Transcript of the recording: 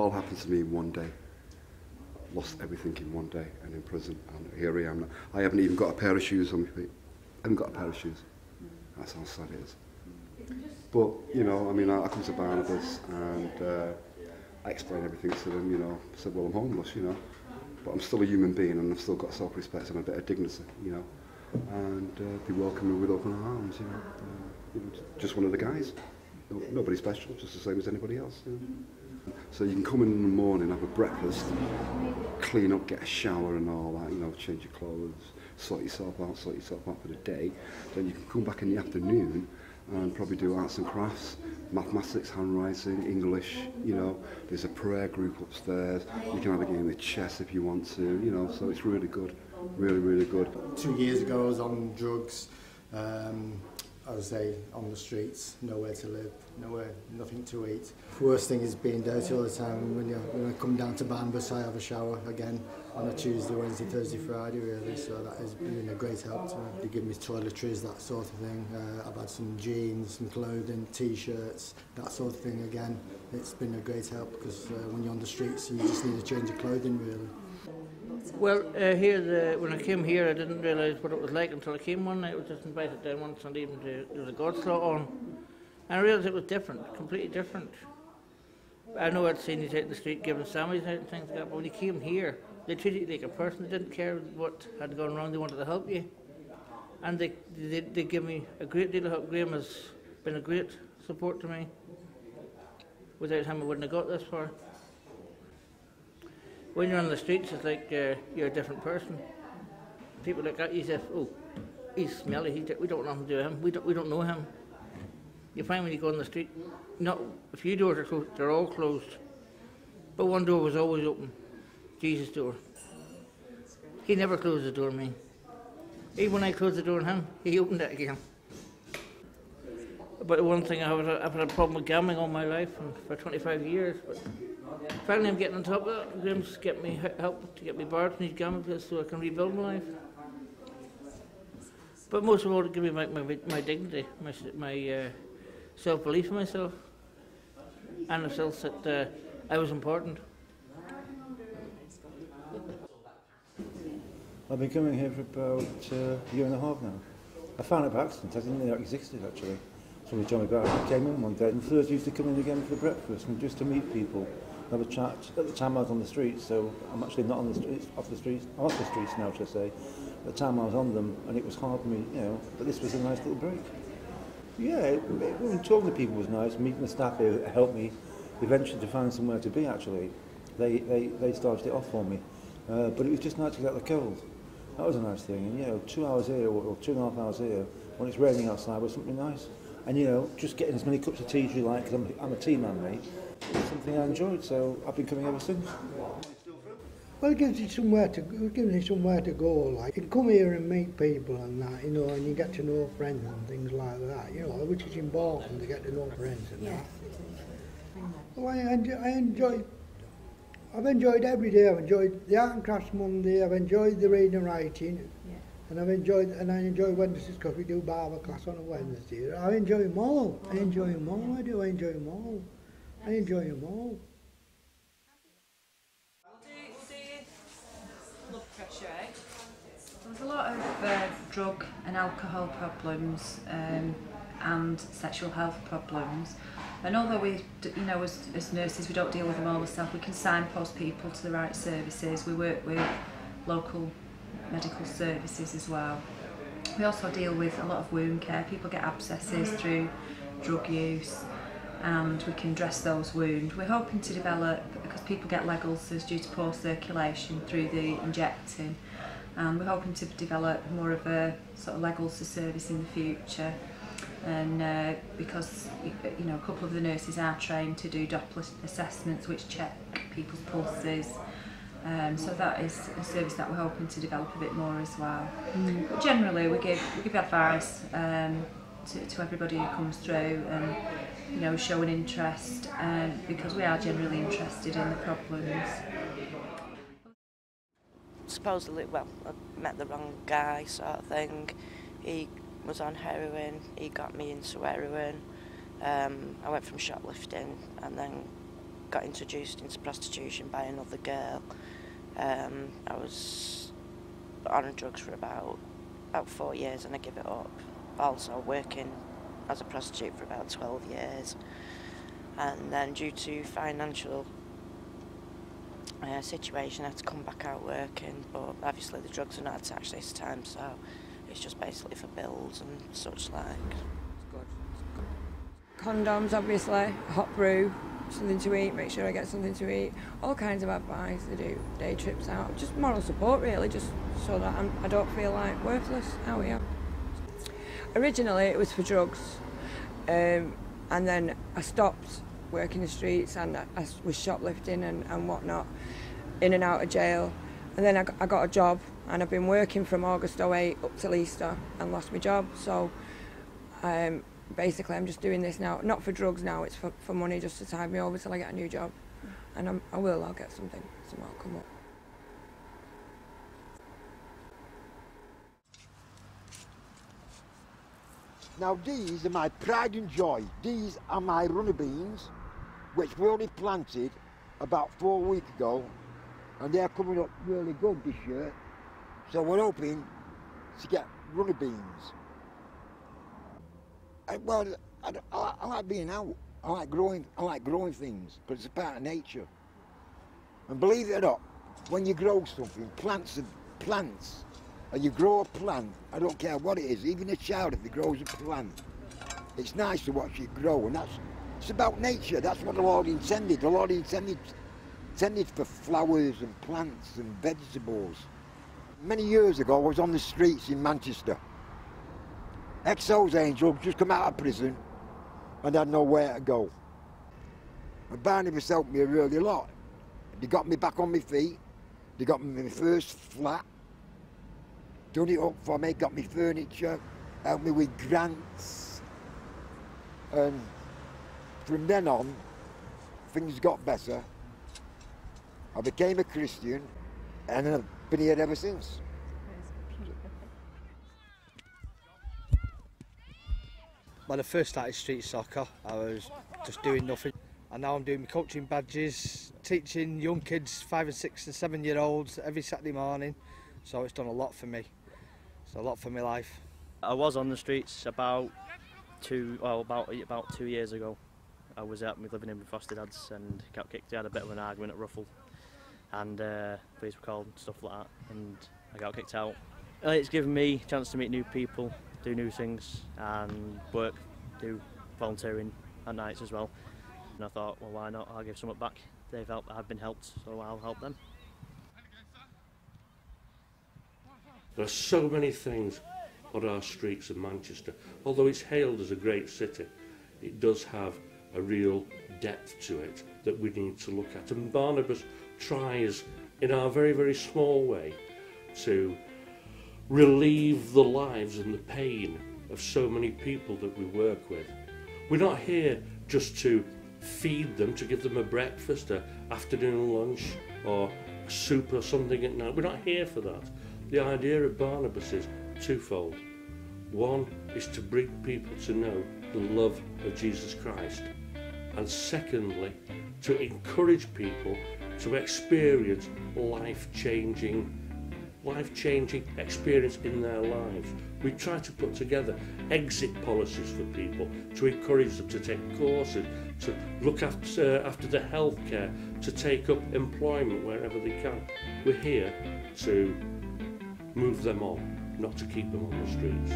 all happened to me in one day. Lost everything in one day and in prison, and here I am. I haven't even got a pair of shoes on my feet. I haven't got a pair of shoes. That's how sad it is. But, you know, I mean, I come to Barnabus and I explain everything to them, you know. I said, well, I'm homeless, you know, but I'm still a human being and I've still got self-respect and a bit of dignity, you know. And they welcome me with open arms, you know, just one of the guys. Nobody special, just the same as anybody else, you know. So you can come in the morning, have a breakfast, clean up, get a shower and all that, you know, change your clothes, sort yourself out for the day. Then you can come back in the afternoon and probably do arts and crafts, mathematics, handwriting, English, you know. There's a prayer group upstairs. You can have a game of chess if you want to, you know, so it's really good, really, really good. 2 years ago I was on drugs. I was on the streets, nowhere to live, nothing to eat. The worst thing is being dirty all the time. When I come down to Barnabus, I have a shower again on a Tuesday, Wednesday, Thursday, Friday, really. So that has been a great help to me. They give me toiletries, that sort of thing. I've had some jeans, some clothing, T-shirts, that sort of thing again. It's been a great help because when you're on the streets, you just need a change of clothing, really. Well, when I came here, I didn't realise what it was like until I came one night. I was just invited down one Sunday evening to do the God's Law on. And I realised it was different, completely different. I know I'd seen you out in the street giving sandwiches out and things like that, but when you came here, they treated you like a person. They didn't care what had gone wrong, they wanted to help you. And they give me a great deal of help. Graham has been a great support to me. Without him, I wouldn't have got this far. When you're on the streets, it's like you're a different person. People look at you and say, oh, he's smelly, we don't want nothing to do with him, we don't know him. You find when you go on the street, not a few doors are closed, they're all closed. But one door was always open, Jesus' door. He never closed the door on me. Even when I closed the door on him, he opened it again. But the one thing, I've had a problem with gambling all my life, and for 25 years. But finally I'm getting on top of that. Graham's get me help to get me barred from these gambling places so I can rebuild my life. But most of all, to give me my dignity, my self-belief in myself, and the sense that I was important. I've been coming here for about a year and a half now. I found it by accident. I didn't know it existed, actually. Somebody told me about it. I came in one day, and Thursday used to come in again for breakfast and just to meet people, have a chat. At the time I was on the streets, so I'm actually not on the streets, off the streets. I'm off the streets now, should I say. At the time I was on them, and it was hard for me, you know, but this was a nice little break. Yeah, talking to people was nice. Meeting the staff here helped me eventually to find somewhere to be, actually. They started it off for me. But it was just nice to get out the cold. That was a nice thing. And, you know, 2 hours here, or 2.5 hours here, when it's raining outside, was something nice. And, you know, just getting as many cups of tea as you like, because I'm a tea man, mate. It's something I enjoyed, so I've been coming ever since. Well, it gives you somewhere to go. Like, you can come here and meet people and that, you know, and you get to know friends and things like that, you know, which is important to get to know friends and that. Well, I've enjoyed every day. I've enjoyed the Art and Crafts Monday. I've enjoyed the reading and writing, and I enjoy Wednesdays because we do barber class on a Wednesday. I enjoy them all. I enjoy them all. I do. I enjoy them all. I enjoy them all. There's a lot of drug and alcohol problems and sexual health problems. And although we, you know, as nurses, we don't deal with them all ourselves, we can signpost people to the right services. We work with local medical services as well. We also deal with a lot of wound care. People get abscesses through drug use, and we can dress those wounds. We're hoping to develop, because people get leg ulcers due to poor circulation through the injecting, and we're hoping to develop more of a sort of leg ulcer service in the future. And because, you know, a couple of the nurses are trained to do Doppler assessments which check people's pulses. So that is a service that we're hoping to develop a bit more as well. But generally we give advice to everybody who comes through, and, you know, show an interest, because we are generally interested in the problems. Supposedly, well, I met the wrong guy, sort of thing. He was on heroin, he got me into heroin. I went from shoplifting and then got introduced into prostitution by another girl. I was on drugs for about 4 years and I gave it up. Also working as a prostitute for about 12 years. And then due to financial situation, I had to come back out working, but obviously the drugs are not attached this time, so it's just basically for bills and such like. Condoms, obviously, a hot brew, something to eat, make sure I get something to eat, all kinds of advice. They do day trips out, just moral support really, just so that I don't feel like worthless out here. Originally it was for drugs, and then I stopped working the streets and I was shoplifting and whatnot, in and out of jail. And then I got a job and I've been working from August 08 up till Easter and lost my job. So basically I'm just doing this now, not for drugs now, it's for money, just to tide me over till I get a new job. And I'll get something will come up. Now these are my pride and joy. These are my runner beans, which were only planted about 4 weeks ago, and they're coming up really good this year. So we're hoping to get runner beans. I like being out. I like growing things because it's a part of nature. And believe it or not, when you grow something, plants, and you grow a plant, I don't care what it is, even a child, if he grows a plant, it's nice to watch it grow, and it's about nature. That's what the Lord intended. The Lord intended for flowers and plants and vegetables. Many years ago, I was on the streets in Manchester. Ex-Hell's Angel just come out of prison and had nowhere to go. And Barnabus helped me really a lot. They got me back on my feet. They got me my first flat. Done it up for me, got me furniture, helped me with grants. And from then on, things got better. I became a Christian and I've been here ever since. When I first started street soccer, I was just doing nothing. And now I'm doing my coaching badges, teaching young kids, 5 and 6 and 7 year olds every Saturday morning. So it's done a lot for me. It's a lot for my life. I was on the streets about 2 years ago. I was out living in foster dads and got kicked. I had a bit of an argument at Ruffle, and police were called and stuff like that, and I got kicked out. It's given me a chance to meet new people, do new things, and work, do volunteering at nights as well. And I thought, well, why not? I'll give something back. I've been helped, so I'll help them. There are so many things on our streets of Manchester. Although it's hailed as a great city, it does have a real depth to it that we need to look at. And Barnabus tries, in our very, very small way, to relieve the lives and the pain of so many people that we work with. We're not here just to feed them, to give them a breakfast, an afternoon lunch, or a soup or something at night. We're not here for that. The idea of Barnabas is twofold. One is to bring people to know the love of Jesus Christ, and secondly, to encourage people to experience life-changing experience in their lives. We try to put together exit policies for people, to encourage them to take courses, to look after the healthcare, to take up employment wherever they can. We're here to move them on, not to keep them on the streets.